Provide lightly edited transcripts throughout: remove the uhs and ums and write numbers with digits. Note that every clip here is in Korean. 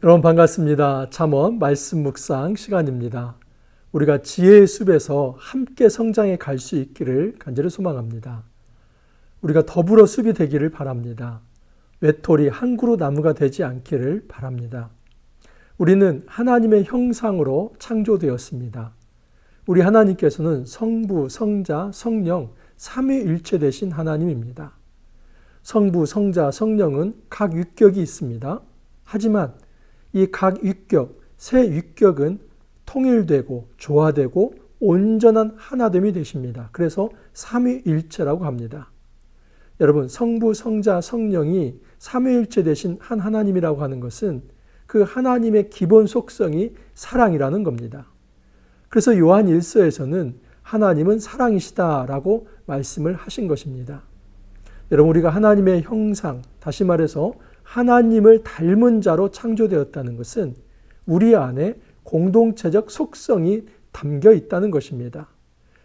여러분 반갑습니다. 잠언 말씀 묵상 시간입니다. 우리가 지혜의 숲에서 함께 성장해 갈 수 있기를 간절히 소망합니다. 우리가 더불어 숲이 되기를 바랍니다. 외톨이 한 그루 나무가 되지 않기를 바랍니다. 우리는 하나님의 형상으로 창조되었습니다. 우리 하나님께서는 성부, 성자, 성령, 삼위일체 되신 하나님입니다. 성부, 성자, 성령은 각 위격이 있습니다. 하지만 이 각 위격, 세 위격은 통일되고 조화되고 온전한 하나됨이 되십니다. 그래서 삼위일체라고 합니다. 여러분, 성부, 성자, 성령이 삼위일체 되신 한 하나님이라고 하는 것은 그 하나님의 기본 속성이 사랑이라는 겁니다. 그래서 요한 1서에서는 하나님은 사랑이시다라고 말씀을 하신 것입니다. 여러분, 우리가 하나님의 형상, 다시 말해서 하나님을 닮은 자로 창조되었다는 것은 우리 안에 공동체적 속성이 담겨 있다는 것입니다.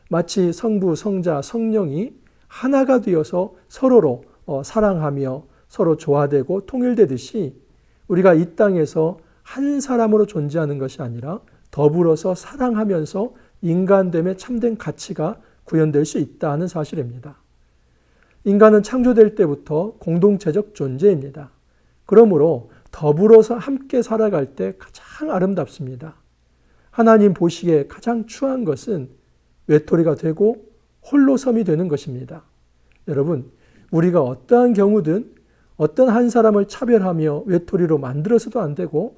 마치 성부, 성자, 성령이 하나가 되어서 서로로 사랑하며 서로 조화되고 통일되듯이 우리가 이 땅에서 한 사람으로 존재하는 것이 아니라 더불어서 사랑하면서 인간됨의 참된 가치가 구현될 수 있다는 사실입니다. 인간은 창조될 때부터 공동체적 존재입니다. 그러므로 더불어서 함께 살아갈 때 가장 아름답습니다. 하나님 보시기에 가장 추한 것은 외톨이가 되고 홀로섬이 되는 것입니다. 여러분, 우리가 어떠한 경우든 어떤 한 사람을 차별하며 외톨이로 만들어서도 안 되고,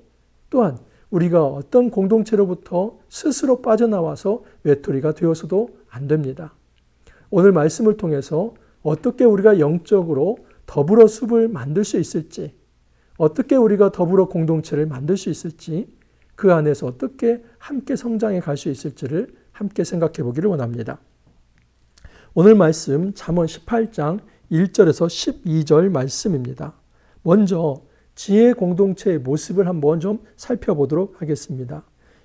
또한 우리가 어떤 공동체로부터 스스로 빠져나와서 외톨이가 되어서도 안 됩니다. 오늘 말씀을 통해서 어떻게 우리가 영적으로 더불어 숲을 만들 수 있을지, 어떻게 우리가 더불어 공동체를 만들 수 있을지, 그 안에서 어떻게 함께 성장해 갈 수 있을지를 함께 생각해 보기를 원합니다. 오늘 말씀 잠언 18장 1절에서 12절 말씀입니다. 먼저 지혜 공동체의 모습을 한번 좀 살펴보도록 하겠습니다.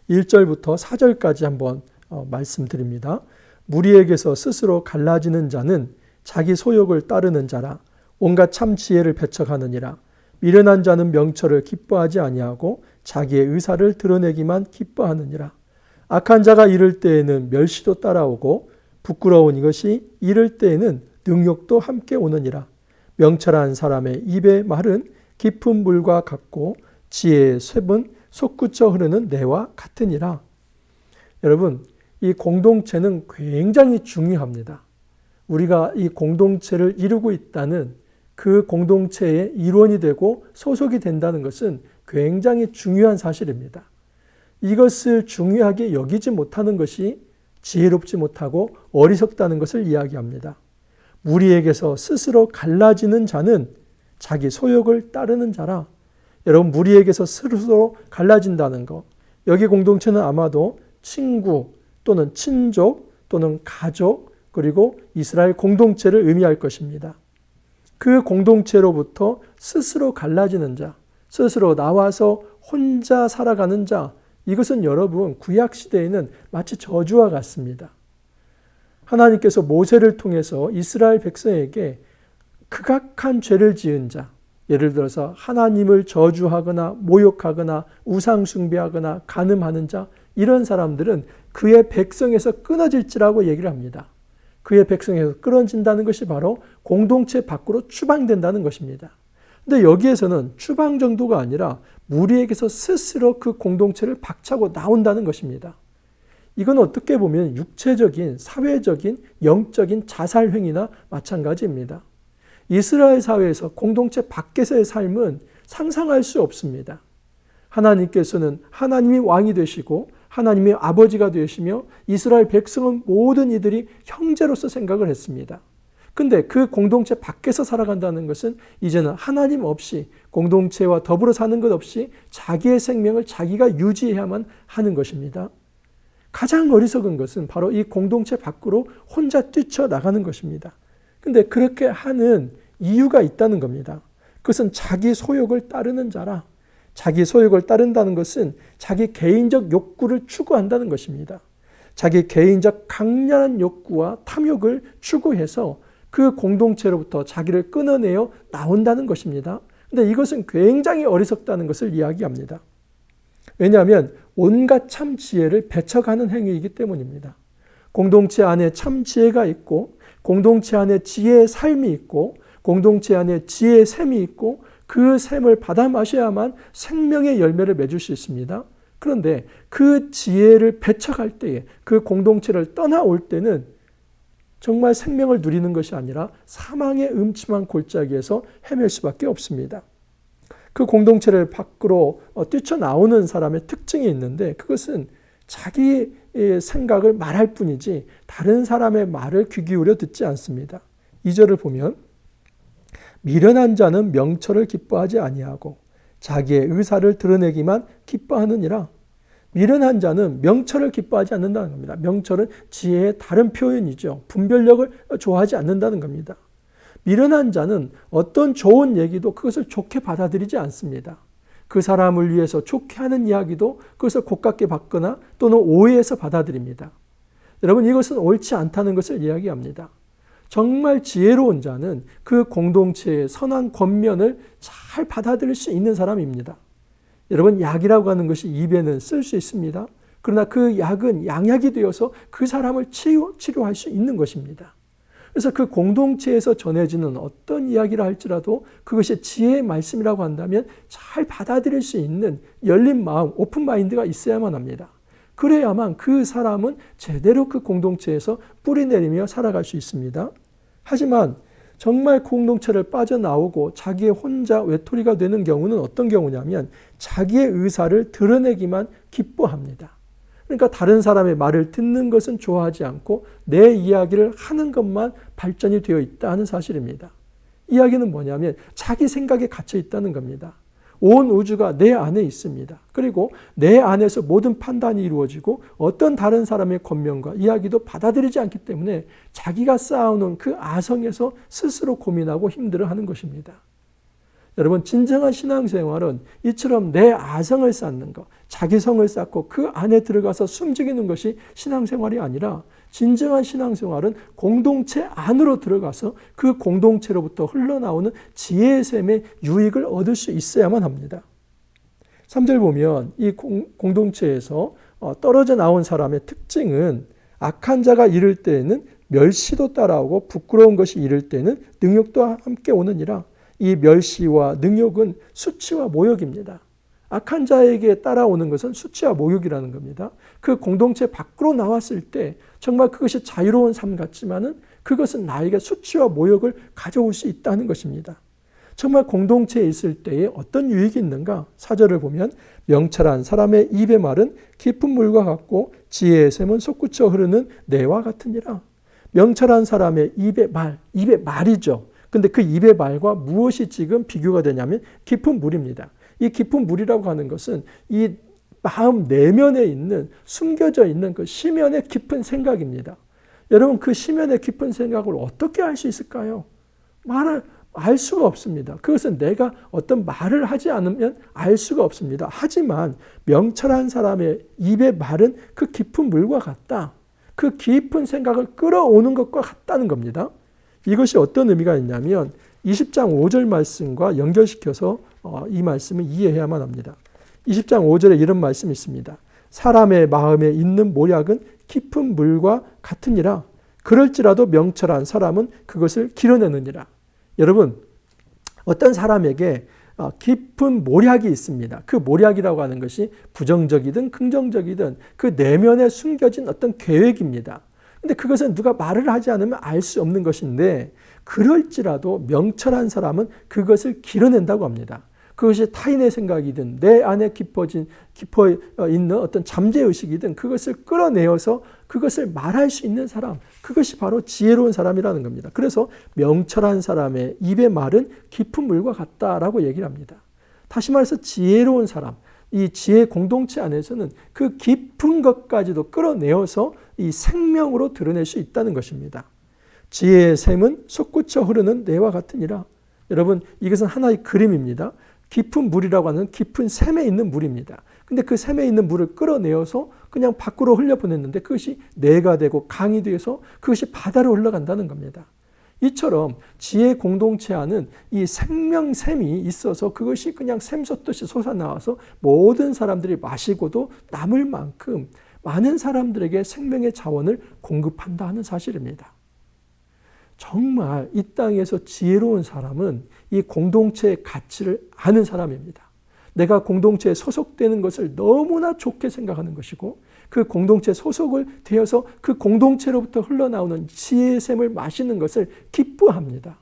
1절부터 4절까지 한번 말씀드립니다. 무리에게서 스스로 갈라지는 자는 자기 소욕을 따르는 자라. 온갖 참 지혜를 배척하느니라. 미련한 자는 명철을 기뻐하지 아니하고 자기의 의사를 드러내기만 기뻐하느니라. 악한 자가 이를 때에는 멸시도 따라오고 부끄러운 이것이 이를 때에는 능욕도 함께 오느니라. 명철한 사람의 입의 말은 깊은 물과 같고 지혜의 쇳은 솟구쳐 흐르는 내와 같으니라. 여러분, 이 공동체는 굉장히 중요합니다. 우리가 이 공동체를 이루고 있다는 그 공동체의 일원이 되고 소속이 된다는 것은 굉장히 중요한 사실입니다. 이것을 중요하게 여기지 못하는 것이 지혜롭지 못하고 어리석다는 것을 이야기합니다. 무리에게서 스스로 갈라지는 자는 자기 소욕을 따르는 자라. 여러분, 무리에게서 스스로 갈라진다는 것, 여기 공동체는 아마도 친구 또는 친족 또는 가족 그리고 이스라엘 공동체를 의미할 것입니다. 그 공동체로부터 스스로 갈라지는 자, 스스로 나와서 혼자 살아가는 자, 이것은 여러분 구약시대에는 마치 저주와 같습니다. 하나님께서 모세를 통해서 이스라엘 백성에게 극악한 죄를 지은 자, 예를 들어서 하나님을 저주하거나 모욕하거나 우상 숭배하거나 간음하는 자, 이런 사람들은 그의 백성에서 끊어질지라고 얘기를 합니다. 그의 백성에서 끊어진다는 것이 바로 공동체 밖으로 추방된다는 것입니다. 근데 여기에서는 추방 정도가 아니라 무리에게서 스스로 그 공동체를 박차고 나온다는 것입니다. 이건 어떻게 보면 육체적인, 사회적인, 영적인 자살 행위나 마찬가지입니다. 이스라엘 사회에서 공동체 밖에서의 삶은 상상할 수 없습니다. 하나님께서는 하나님이 왕이 되시고 하나님의 아버지가 되시며 이스라엘 백성은 모든 이들이 형제로서 생각을 했습니다. 근데 그 공동체 밖에서 살아간다는 것은 이제는 하나님 없이 공동체와 더불어 사는 것 없이 자기의 생명을 자기가 유지해야만 하는 것입니다. 가장 어리석은 것은 바로 이 공동체 밖으로 혼자 뛰쳐나가는 것입니다. 근데 그렇게 하는 이유가 있다는 겁니다. 그것은 자기 소욕을 따르는 자라. 자기 소욕을 따른다는 것은 자기 개인적 욕구를 추구한다는 것입니다. 자기 개인적 강렬한 욕구와 탐욕을 추구해서 그 공동체로부터 자기를 끊어내어 나온다는 것입니다. 근데 이것은 굉장히 어리석다는 것을 이야기합니다. 왜냐하면 온갖 참 지혜를 배척하는 행위이기 때문입니다. 공동체 안에 참 지혜가 있고, 공동체 안에 지혜의 삶이 있고, 공동체 안에 지혜의 샘이 있고, 그 샘을 받아 마셔야만 생명의 열매를 맺을 수 있습니다. 그런데 그 지혜를 배척할 때에, 그 공동체를 떠나올 때는 정말 생명을 누리는 것이 아니라 사망의 음침한 골짜기에서 헤맬 수밖에 없습니다. 그 공동체를 밖으로 뛰쳐나오는 사람의 특징이 있는데, 그것은 자기 생각을 말할 뿐이지 다른 사람의 말을 귀 기울여 듣지 않습니다. 2절을 보면 미련한 자는 명철을 기뻐하지 아니하고 자기의 의사를 드러내기만 기뻐하느니라. 미련한 자는 명철을 기뻐하지 않는다는 겁니다. 명철은 지혜의 다른 표현이죠. 분별력을 좋아하지 않는다는 겁니다. 미련한 자는 어떤 좋은 얘기도 그것을 좋게 받아들이지 않습니다. 그 사람을 위해서 좋게 하는 이야기도 그것을 고깝게 받거나 또는 오해해서 받아들입니다. 여러분, 이것은 옳지 않다는 것을 이야기합니다. 정말 지혜로운 자는 그 공동체의 선한 권면을 잘 받아들일 수 있는 사람입니다. 여러분, 약이라고 하는 것이 입에는 쓸 수 있습니다. 그러나 그 약은 양약이 되어서 그 사람을 치료할 수 있는 것입니다. 그래서 그 공동체에서 전해지는 어떤 이야기를 할지라도 그것이 지혜의 말씀이라고 한다면 잘 받아들일 수 있는 열린 마음, 오픈 마인드가 있어야만 합니다. 그래야만 그 사람은 제대로 그 공동체에서 뿌리내리며 살아갈 수 있습니다. 하지만 정말 공동체를 빠져나오고 자기의 혼자 외톨이가 되는 경우는 어떤 경우냐면 자기의 의사를 드러내기만 기뻐합니다. 그러니까 다른 사람의 말을 듣는 것은 좋아하지 않고 내 이야기를 하는 것만 발전이 되어 있다는 사실입니다. 이야기는 뭐냐면 자기 생각에 갇혀 있다는 겁니다. 온 우주가 내 안에 있습니다. 그리고 내 안에서 모든 판단이 이루어지고 어떤 다른 사람의 권면과 이야기도 받아들이지 않기 때문에 자기가 쌓아놓은 그 아성에서 스스로 고민하고 힘들어하는 것입니다. 여러분, 진정한 신앙생활은 이처럼 내 아성을 쌓는 것, 자기성을 쌓고 그 안에 들어가서 숨죽이는 것이 신앙생활이 아니라 진정한 신앙생활은 공동체 안으로 들어가서 그 공동체로부터 흘러나오는 지혜의 샘의 유익을 얻을 수 있어야만 합니다. 3절 보면 이 공동체에서 떨어져 나온 사람의 특징은 악한 자가 이를 때에는 멸시도 따라오고 부끄러운 것이 이를 때는 능욕도 함께 오느니라. 이 멸시와 능욕은 수치와 모욕입니다. 악한 자에게 따라오는 것은 수치와 모욕이라는 겁니다. 그 공동체 밖으로 나왔을 때 정말 그것이 자유로운 삶 같지만은 그것은 나에게 수치와 모욕을 가져올 수 있다는 것입니다. 정말 공동체에 있을 때에 어떤 유익이 있는가? 4절을 보면 명철한 사람의 입의 말은 깊은 물과 같고 지혜의 샘은 솟구쳐 흐르는 내와 같으니라. 명철한 사람의 입의 말이죠. 근데 그 입의 말과 무엇이 지금 비교가 되냐면 깊은 물입니다. 이 깊은 물이라고 하는 것은 이 마음 내면에 있는 숨겨져 있는 그 심연의 깊은 생각입니다. 여러분, 그 심연의 깊은 생각을 어떻게 알 수 있을까요? 알 수가 없습니다. 그것은 내가 어떤 말을 하지 않으면 알 수가 없습니다. 하지만 명철한 사람의 입의 말은 그 깊은 물과 같다. 그 깊은 생각을 끌어오는 것과 같다는 겁니다. 이것이 어떤 의미가 있냐면 20장 5절 말씀과 연결시켜서 이 말씀을 이해해야만 합니다. 20장 5절에 이런 말씀이 있습니다. 사람의 마음에 있는 모략은 깊은 물과 같으니라. 그럴지라도 명철한 사람은 그것을 길어내느니라. 여러분, 어떤 사람에게 깊은 모략이 있습니다. 그 모략이라고 하는 것이 부정적이든 긍정적이든 그 내면에 숨겨진 어떤 계획입니다. 근데 그것은 누가 말을 하지 않으면 알 수 없는 것인데 그럴지라도 명철한 사람은 그것을 길어낸다고 합니다. 그것이 타인의 생각이든 내 안에 깊어 있는 어떤 잠재의식이든 그것을 끌어내어서 그것을 말할 수 있는 사람, 그것이 바로 지혜로운 사람이라는 겁니다. 그래서 명철한 사람의 입의 말은 깊은 물과 같다라고 얘기를 합니다. 다시 말해서 지혜로운 사람, 이 지혜 공동체 안에서는 그 깊은 것까지도 끌어내어서 이 생명으로 드러낼 수 있다는 것입니다. 지혜의 샘은 솟구쳐 흐르는 내와 같으니라. 여러분, 이것은 하나의 그림입니다. 깊은 물이라고 하는 깊은 샘에 있는 물입니다. 근데 그 샘에 있는 물을 끌어내어서 그냥 밖으로 흘려보냈는데 그것이 내가 되고 강이 되어서 그것이 바다로 흘러간다는 겁니다. 이처럼 지혜 공동체 안은 이 생명샘이 있어서 그것이 그냥 샘솟듯이 솟아나와서 모든 사람들이 마시고도 남을 만큼 많은 사람들에게 생명의 자원을 공급한다 하는 사실입니다. 정말 이 땅에서 지혜로운 사람은 이 공동체의 가치를 아는 사람입니다. 내가 공동체에 소속되는 것을 너무나 좋게 생각하는 것이고 그 공동체 소속을 되어서 그 공동체로부터 흘러나오는 지혜의 샘을 마시는 것을 기뻐합니다.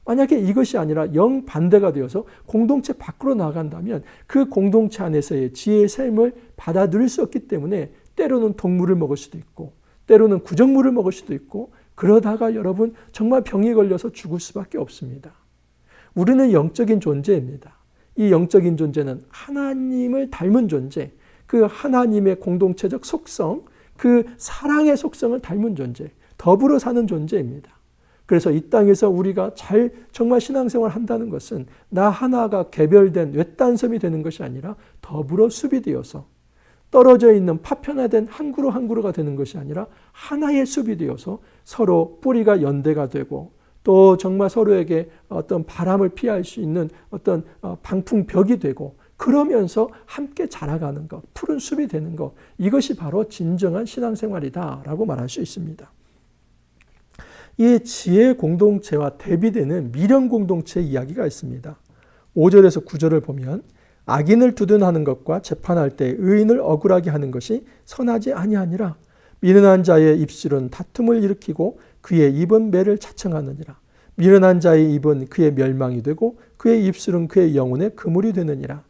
만약에 이것이 아니라 영반대가 되어서 공동체 밖으로 나간다면 그 공동체 안에서의 지혜의 샘을 받아들일 수 없기 때문에 때로는 독물을 먹을 수도 있고 때로는 구정물을 먹을 수도 있고 그러다가 여러분 정말 병이 걸려서 죽을 수밖에 없습니다. 우리는 영적인 존재입니다. 이 영적인 존재는 하나님을 닮은 존재, 그 하나님의 공동체적 속성, 그 사랑의 속성을 닮은 존재, 더불어 사는 존재입니다. 그래서 이 땅에서 우리가 정말 신앙생활을 한다는 것은 나 하나가 개별된 외딴섬이 되는 것이 아니라 더불어 숲이 떨어져 있는 파편화된 한 그루가 되는 것이 아니라 하나의 숲이 되어서 서로 뿌리가 연대가 되고 또 정말 서로에게 어떤 바람을 피할 수 있는 어떤 방풍벽이 되고 그러면서 함께 자라가는 것, 푸른 숲이 되는 것, 이것이 바로 진정한 신앙생활이다라고 말할 수 있습니다. 이 지혜 공동체와 대비되는 미련 공동체 이야기가 있습니다. 5절에서 9절을 보면 악인을 두둔하는 것과 재판할 때 의인을 억울하게 하는 것이 선하지 아니하니라. 미련한 자의 입술은 다툼을 일으키고 그의 입은 매를 자청하느니라. 미련한 자의 입은 그의 멸망이 되고 그의 입술은 그의 영혼의 그물이 되느니라.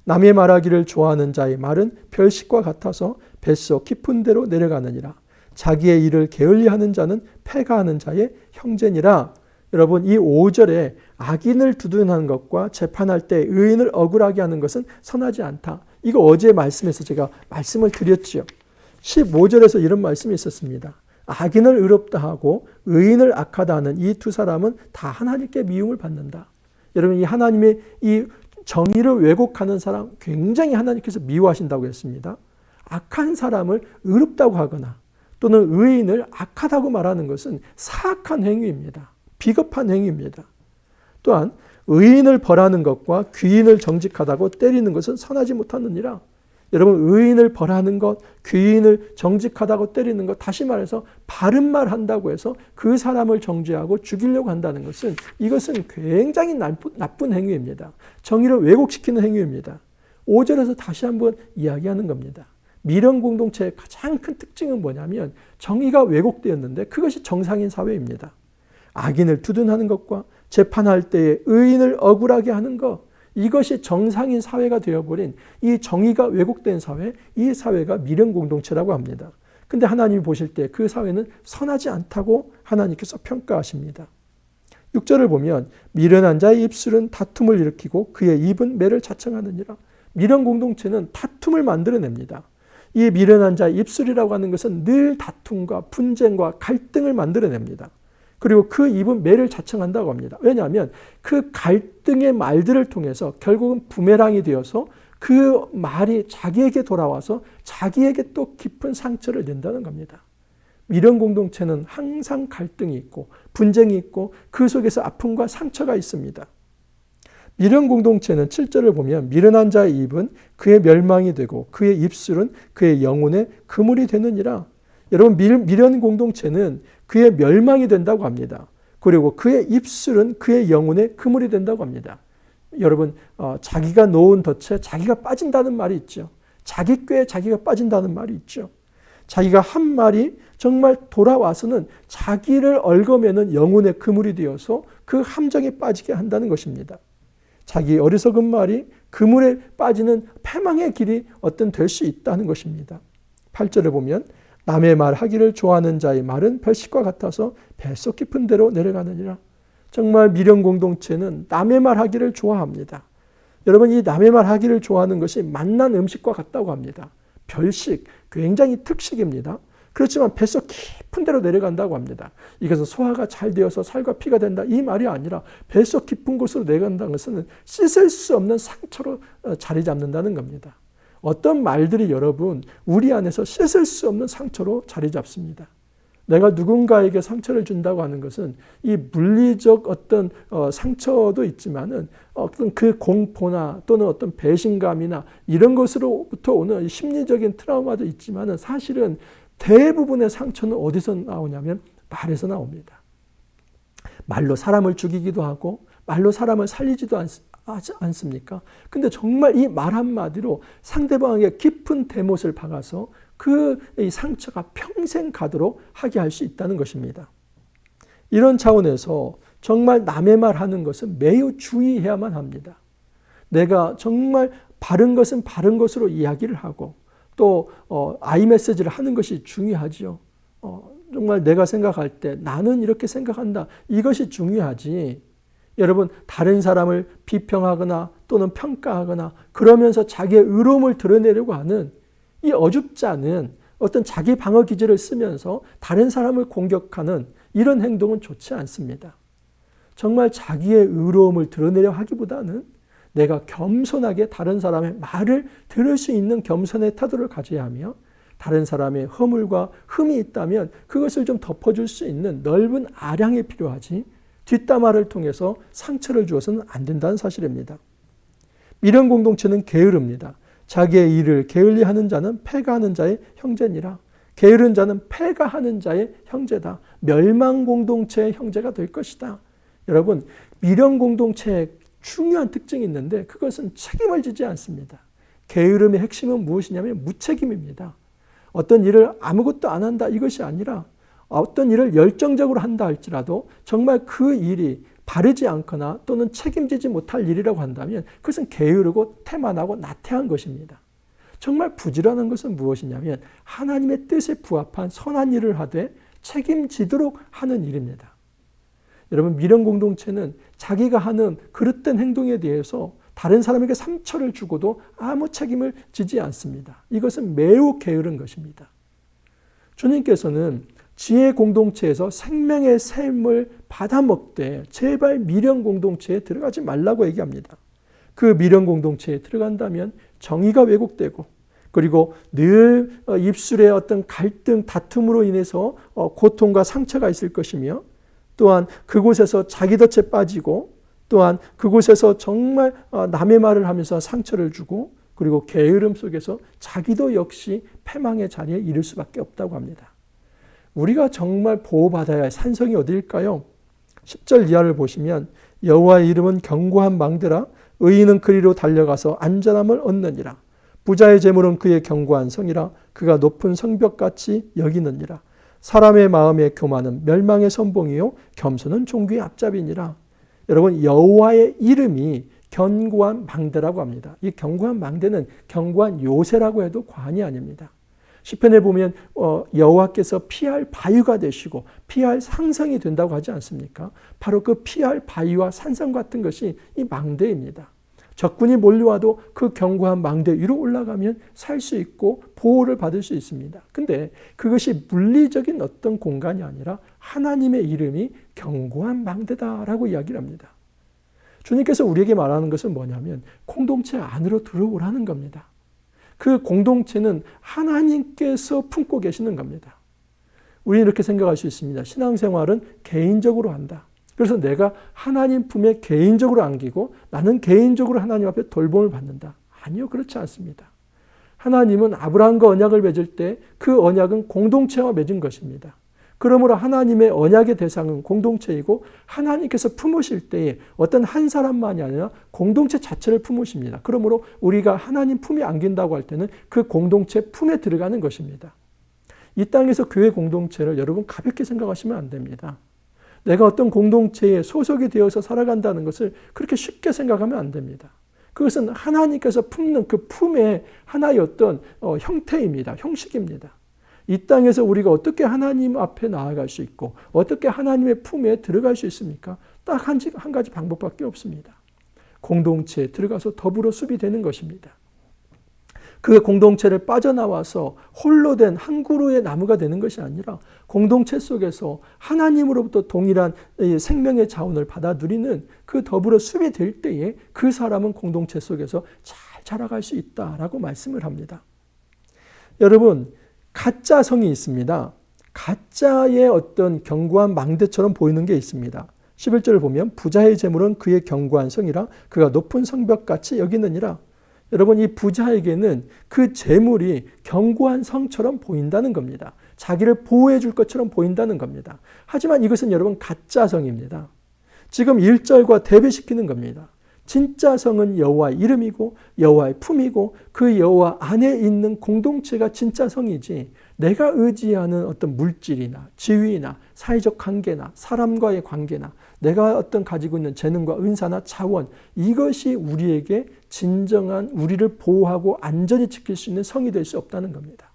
남의 말하기를 좋아하는 자의 말은 별식과 같아서 뱃속 깊은 데로 내려가느니라. 자기의 일을 게을리하는 자는 패가하는 자의 형제니라. 여러분, 이 5절에 악인을 두둔하는 것과 재판할 때 의인을 억울하게 하는 것은 선하지 않다. 이거 어제 말씀에서 제가 말씀을 드렸지요. 15절에서 이런 말씀이 있었습니다. 악인을 의롭다 하고 의인을 악하다 하는 이 두 사람은 다 하나님께 미움을 받는다. 여러분, 이 하나님의 이 정의를 왜곡하는 사람 굉장히 하나님께서 미워하신다고 했습니다. 악한 사람을 의롭다고 하거나 또는 의인을 악하다고 말하는 것은 사악한 행위입니다. 비겁한 행위입니다. 또한 의인을 벌하는 것과 귀인을 정직하다고 때리는 것은 선하지 못하느니라. 여러분, 의인을 벌하는 것, 귀인을 정직하다고 때리는 것, 다시 말해서 바른 말 한다고 해서 그 사람을 정죄하고 죽이려고 한다는 것은 이것은 굉장히 나쁜 행위입니다. 정의를 왜곡시키는 행위입니다. 5절에서 다시 한번 이야기하는 겁니다. 미련 공동체의 가장 큰 특징은 뭐냐면 정의가 왜곡되었는데 그것이 정상인 사회입니다. 악인을 두둔하는 것과 재판할 때에 의인을 억울하게 하는 것, 이것이 정상인 사회가 되어버린 이 정의가 왜곡된 사회, 이 사회가 미련 공동체라고 합니다. 근데 하나님이 보실 때 그 사회는 선하지 않다고 하나님께서 평가하십니다. 6절을 보면 미련한 자의 입술은 다툼을 일으키고 그의 입은 매를 자청하느니라. 미련 공동체는 다툼을 만들어냅니다. 이 미련한 자의 입술이라고 하는 것은 늘 다툼과 분쟁과 갈등을 만들어냅니다. 그리고 그 입은 매를 자청한다고 합니다. 왜냐하면 그 갈등의 말들을 통해서 결국은 부메랑이 되어서 그 말이 자기에게 돌아와서 자기에게 또 깊은 상처를 낸다는 겁니다. 미련 공동체는 항상 갈등이 있고 분쟁이 있고 그 속에서 아픔과 상처가 있습니다. 미련 공동체는 7절을 보면 미련한 자의 입은 그의 멸망이 되고 그의 입술은 그의 영혼의 그물이 되느니라. 여러분, 미련 공동체는 그의 멸망이 된다고 합니다. 그리고 그의 입술은 그의 영혼의 그물이 된다고 합니다. 여러분, 자기가 놓은 덫에 자기가 빠진다는 말이 있죠. 자기 꾀에 자기가 빠진다는 말이 있죠. 자기가 한 말이 정말 돌아와서는 자기를 얽어매는 영혼의 그물이 되어서 그 함정에 빠지게 한다는 것입니다. 자기 어리석은 말이 그물에 빠지는 패망의 길이 될 수 있다는 것입니다. 8절에 보면 남의 말하기를 좋아하는 자의 말은 별식과 같아서 뱃속 깊은 데로 내려가느니라. 정말 미련 공동체는 남의 말하기를 좋아합니다. 여러분, 이 남의 말하기를 좋아하는 것이 맛난 음식과 같다고 합니다. 별식, 굉장히 특식입니다. 그렇지만 뱃속 깊은 데로 내려간다고 합니다. 이것은 소화가 잘 되어서 살과 피가 된다, 이 말이 아니라 뱃속 깊은 곳으로 내려간다는 것은 씻을 수 없는 상처로 자리 잡는다는 겁니다. 어떤 말들이 여러분 우리 안에서 씻을 수 없는 상처로 자리 잡습니다. 내가 누군가에게 상처를 준다고 하는 것은 이 물리적 어떤 상처도 있지만은 어떤 그 공포나 또는 어떤 배신감이나 이런 것으로부터 오는 심리적인 트라우마도 있지만은 사실은 대부분의 상처는 어디서 나오냐면 말에서 나옵니다. 말로 사람을 죽이기도 하고 말로 사람을 살리지도 않습니까? 근데 정말 이 말 한마디로 상대방에게 깊은 대못을 박아서 그 상처가 평생 가도록 하게 할 수 있다는 것입니다. 이런 차원에서 정말 남의 말 하는 것은 매우 주의해야만 합니다. 내가 정말 바른 것은 바른 것으로 이야기를 하고 또 아이메시지를 하는 것이 중요하지요. 정말 내가 생각할 때 나는 이렇게 생각한다. 이것이 중요하지. 여러분 다른 사람을 비평하거나 또는 평가하거나 그러면서 자기의 의로움을 드러내려고 하는 이 어줍잖은 어떤 자기 방어 기제를 쓰면서 다른 사람을 공격하는 이런 행동은 좋지 않습니다. 정말 자기의 의로움을 드러내려 하기보다는 내가 겸손하게 다른 사람의 말을 들을 수 있는 겸손의 태도를 가져야 하며 다른 사람의 허물과 흠이 있다면 그것을 좀 덮어줄 수 있는 넓은 아량이 필요하지 뒷담화를 통해서 상처를 주어서는 안 된다는 사실입니다. 미련 공동체는 게으릅니다. 자기의 일을 게을리하는 자는 패가하는 자의 형제니라. 게으른 자는 패가하는 자의 형제다. 멸망 공동체의 형제가 될 것이다. 여러분, 미련 공동체의 중요한 특징이 있는데 그것은 책임을 지지 않습니다. 게으름의 핵심은 무엇이냐면 무책임입니다. 어떤 일을 아무것도 안 한다 이것이 아니라 어떤 일을 열정적으로 한다 할지라도 정말 그 일이 바르지 않거나 또는 책임지지 못할 일이라고 한다면 그것은 게으르고 태만하고 나태한 것입니다. 정말 부지런한 것은 무엇이냐면 하나님의 뜻에 부합한 선한 일을 하되 책임지도록 하는 일입니다. 여러분 미련 공동체는 자기가 하는 그릇된 행동에 대해서 다른 사람에게 상처를 주고도 아무 책임을 지지 않습니다. 이것은 매우 게으른 것입니다. 주님께서는 지혜 공동체에서 생명의 샘을 받아먹되 제발 미련 공동체에 들어가지 말라고 얘기합니다. 그 미련 공동체에 들어간다면 정의가 왜곡되고 그리고 늘 입술의 어떤 갈등, 다툼으로 인해서 고통과 상처가 있을 것이며 또한 그곳에서 자기 덫에 빠지고 또한 그곳에서 정말 남의 말을 하면서 상처를 주고 그리고 게으름 속에서 자기도 역시 패망의 자리에 이를 수밖에 없다고 합니다. 우리가 정말 보호받아야 할 산성이 어디일까요? 10절 이하를 보시면 여호와의 이름은 견고한 망대라 의인은 그리로 달려가서 안전함을 얻느니라. 부자의 재물은 그의 견고한 성이라 그가 높은 성벽같이 여기느니라. 사람의 마음의 교만은 멸망의 선봉이요 겸손은 종귀의 앞잡이니라. 여러분 여호와의 이름이 견고한 망대라고 합니다. 이 견고한 망대는 견고한 요새라고 해도 과언이 아닙니다. 시편에 보면 여호와께서 피할 바위가 되시고 피할 상성이 된다고 하지 않습니까? 바로 그 피할 바위와 산성 같은 것이 이 망대입니다. 적군이 몰려와도 그 견고한 망대 위로 올라가면 살 수 있고 보호를 받을 수 있습니다. 근데 그것이 물리적인 어떤 공간이 아니라 하나님의 이름이 견고한 망대다라고 이야기를 합니다. 주님께서 우리에게 말하는 것은 뭐냐면 공동체 안으로 들어오라는 겁니다. 그 공동체는 하나님께서 품고 계시는 겁니다. 우리는 이렇게 생각할 수 있습니다. 신앙생활은 개인적으로 한다. 그래서 내가 하나님 품에 개인적으로 안기고 나는 개인적으로 하나님 앞에 돌봄을 받는다. 아니요, 그렇지 않습니다. 하나님은 아브라함과 언약을 맺을 때 그 언약은 공동체와 맺은 것입니다. 그러므로 하나님의 언약의 대상은 공동체이고 하나님께서 품으실 때에 어떤 한 사람만이 아니라 공동체 자체를 품으십니다. 그러므로 우리가 하나님 품에 안긴다고 할 때는 그 공동체 품에 들어가는 것입니다. 이 땅에서 교회 공동체를 여러분 가볍게 생각하시면 안 됩니다. 내가 어떤 공동체에 소속이 되어서 살아간다는 것을 그렇게 쉽게 생각하면 안 됩니다. 그것은 하나님께서 품는 그 품의 하나의 어떤 형태입니다. 형식입니다. 이 땅에서 우리가 어떻게 하나님 앞에 나아갈 수 있고 어떻게 하나님의 품에 들어갈 수 있습니까? 딱 한 가지 방법밖에 없습니다. 공동체에 들어가서 더불어 수비되는 것입니다. 그 공동체를 빠져나와서 홀로 된 한 그루의 나무가 되는 것이 아니라 공동체 속에서 하나님으로부터 동일한 생명의 자원을 받아 누리는 그 더불어 수비될 때에 그 사람은 공동체 속에서 잘 자라갈 수 있다라고 말씀을 합니다. 여러분, 가짜 성이 있습니다. 가짜의 어떤 견고한 망대처럼 보이는 게 있습니다. 11절을 보면 부자의 재물은 그의 견고한 성이라 그가 높은 성벽같이 여기느니라. 여러분, 이 부자에게는 그 재물이 견고한 성처럼 보인다는 겁니다. 자기를 보호해 줄 것처럼 보인다는 겁니다. 하지만 이것은 여러분 가짜 성입니다. 지금 1절과 대비시키는 겁니다. 진짜 성은 여호와의 이름이고 여호와의 품이고 그 여호와 안에 있는 공동체가 진짜 성이지, 내가 의지하는 어떤 물질이나 지위나 사회적 관계나 사람과의 관계나 내가 어떤 가지고 있는 재능과 은사나 자원, 이것이 우리에게 진정한 우리를 보호하고 안전히 지킬 수 있는 성이 될 수 없다는 겁니다.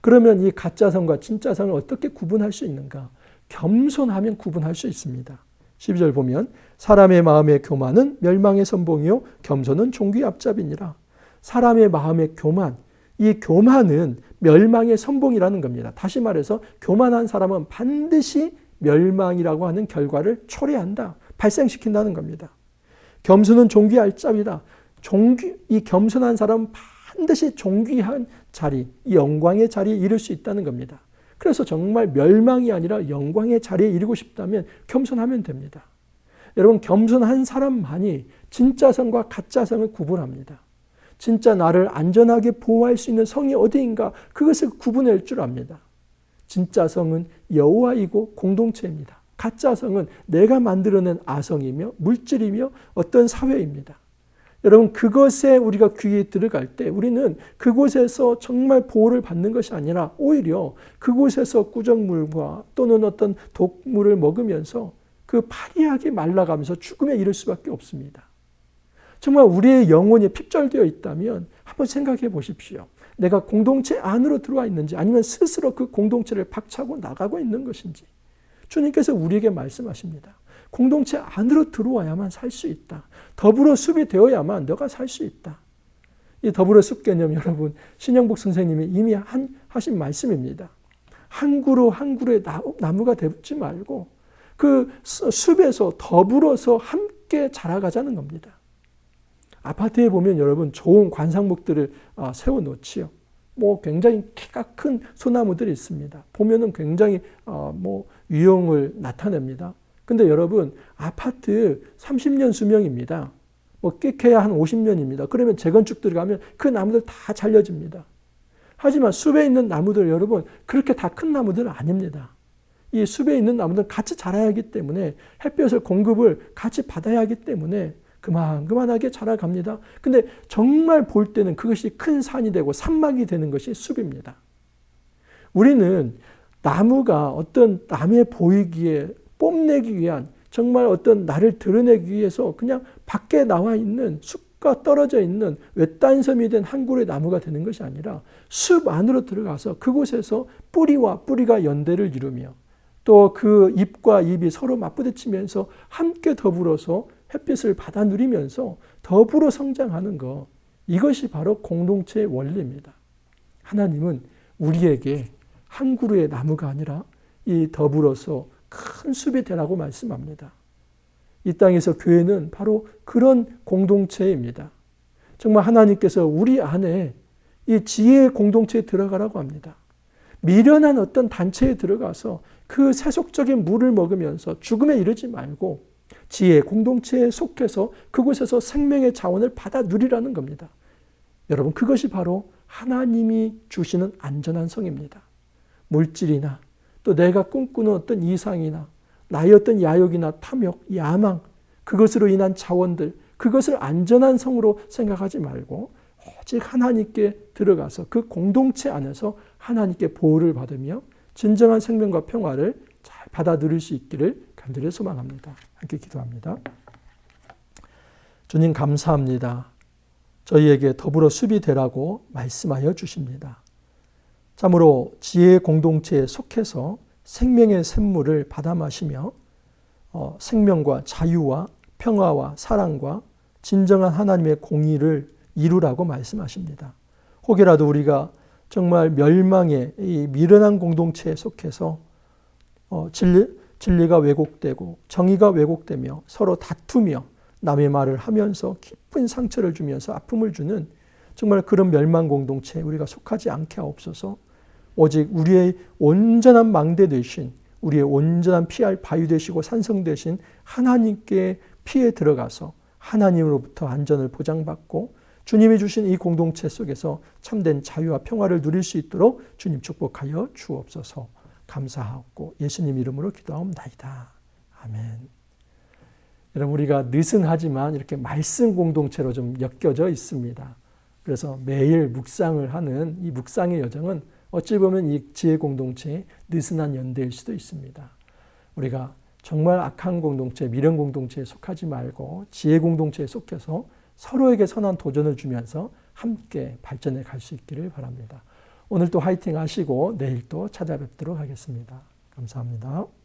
그러면 이 가짜 성과 진짜 성을 어떻게 구분할 수 있는가? 겸손하면 구분할 수 있습니다. 12절 보면 사람의 마음의 교만은 멸망의 선봉이요 겸손은 종귀의 앞잡이니라. 사람의 마음의 교만, 이 교만은 멸망의 선봉이라는 겁니다. 다시 말해서 교만한 사람은 반드시 멸망이라고 하는 결과를 초래한다, 발생시킨다는 겁니다. 겸손은 종귀의 앞잡이다. 이 겸손한 사람은 반드시 종귀한 자리, 이 영광의 자리에 이를 수 있다는 겁니다. 그래서 정말 멸망이 아니라 영광의 자리에 이르고 싶다면 겸손하면 됩니다. 여러분, 겸손한 사람만이 진짜 성과 가짜 성을 구분합니다. 진짜 나를 안전하게 보호할 수 있는 성이 어디인가, 그것을 구분할 줄 압니다. 진짜 성은 여호와이고 공동체입니다. 가짜 성은 내가 만들어낸 아성이며 물질이며 어떤 사회입니다. 여러분, 그것에 우리가 귀에 들어갈 때 우리는 그곳에서 정말 보호를 받는 것이 아니라 오히려 그곳에서 꾸정물과 또는 어떤 독물을 먹으면서 그 파리하게 말라가면서 죽음에 이를 수밖에 없습니다. 정말 우리의 영혼이 핍절되어 있다면 한번 생각해 보십시오. 내가 공동체 안으로 들어와 있는지 아니면 스스로 그 공동체를 박차고 나가고 있는 것인지. 주님께서 우리에게 말씀하십니다. 공동체 안으로 들어와야만 살 수 있다. 더불어 숲이 되어야만 너가 살 수 있다. 이 더불어 숲 개념, 여러분 신영복 선생님이 이미 하신 말씀입니다. 한 그루 한 그루의 나무가 되지 말고 그 숲에서 더불어서 함께 자라가자는 겁니다. 아파트에 보면 여러분 좋은 관상목들을 세워놓지요. 굉장히 키가 큰 소나무들이 있습니다. 보면은 굉장히 위용을 나타냅니다. 근데 여러분, 아파트 30년 수명입니다. 끼케야 한 50년입니다. 그러면 재건축 들어가면 그 나무들 다 잘려집니다. 하지만 숲에 있는 나무들, 여러분 그렇게 다 큰 나무들은 아닙니다. 이 숲에 있는 나무들은 같이 자라야 하기 때문에 햇볕을 공급을 같이 받아야 하기 때문에 그만하게 자라갑니다. 근데 정말 볼 때는 그것이 큰 산이 되고 산막이 되는 것이 숲입니다. 우리는 나무가 어떤 남에 보이기에 뽐내기 위한, 정말 어떤 나를 드러내기 위해서 그냥 밖에 나와 있는 숲과 떨어져 있는 외딴섬이 된 한 그루의 나무가 되는 것이 아니라 숲 안으로 들어가서 그곳에서 뿌리와 뿌리가 연대를 이루며 또 그 잎과 잎이 서로 맞부딪히면서 함께 더불어서 햇빛을 받아 누리면서 더불어 성장하는 것, 이것이 바로 공동체의 원리입니다. 하나님은 우리에게 한 그루의 나무가 아니라 이 더불어서 큰 숲이 되라고 말씀합니다. 이 땅에서 교회는 바로 그런 공동체입니다. 정말 하나님께서 우리 안에 이 지혜의 공동체에 들어가라고 합니다. 미련한 어떤 단체에 들어가서 그 세속적인 물을 먹으면서 죽음에 이르지 말고 지혜의 공동체에 속해서 그곳에서 생명의 자원을 받아 누리라는 겁니다. 여러분, 그것이 바로 하나님이 주시는 안전한 성입니다. 물질이나 또 내가 꿈꾸는 어떤 이상이나 나의 어떤 야욕이나 탐욕, 야망, 그것으로 인한 자원들, 그것을 안전한 성으로 생각하지 말고 오직 하나님께 들어가서 그 공동체 안에서 하나님께 보호를 받으며 진정한 생명과 평화를 잘 받아 누릴 수 있기를 간절히 소망합니다. 함께 기도합니다. 주님 감사합니다. 저희에게 더불어 숲이 되라고 말씀하여 주십니다. 참으로 지혜의 공동체에 속해서 생명의 샘물을 받아 마시며 생명과 자유와 평화와 사랑과 진정한 하나님의 공의를 이루라고 말씀하십니다. 혹여라도 우리가 정말 멸망의 이 미련한 공동체에 속해서 진리가 왜곡되고 정의가 왜곡되며 서로 다투며 남의 말을 하면서 깊은 상처를 주면서 아픔을 주는 정말 그런 멸망 공동체에 우리가 속하지 않게 하옵소서. 오직 우리의 온전한 망대 되신, 우리의 온전한 피할 바위 되시고 산성 되신 하나님께 피에 들어가서 하나님으로부터 안전을 보장받고 주님이 주신 이 공동체 속에서 참된 자유와 평화를 누릴 수 있도록 주님 축복하여 주옵소서. 감사하고 예수님 이름으로 기도하옵나이다. 아멘. 여러분, 우리가 느슨하지만 이렇게 말씀 공동체로 좀 엮여져 있습니다. 그래서 매일 묵상을 하는 이 묵상의 여정은 어찌 보면 이 지혜 공동체의 느슨한 연대일 수도 있습니다. 우리가 정말 악한 공동체, 미련 공동체에 속하지 말고 지혜 공동체에 속해서 서로에게 선한 도전을 주면서 함께 발전해 갈 수 있기를 바랍니다. 오늘 또 화이팅 하시고 내일 또 찾아뵙도록 하겠습니다. 감사합니다.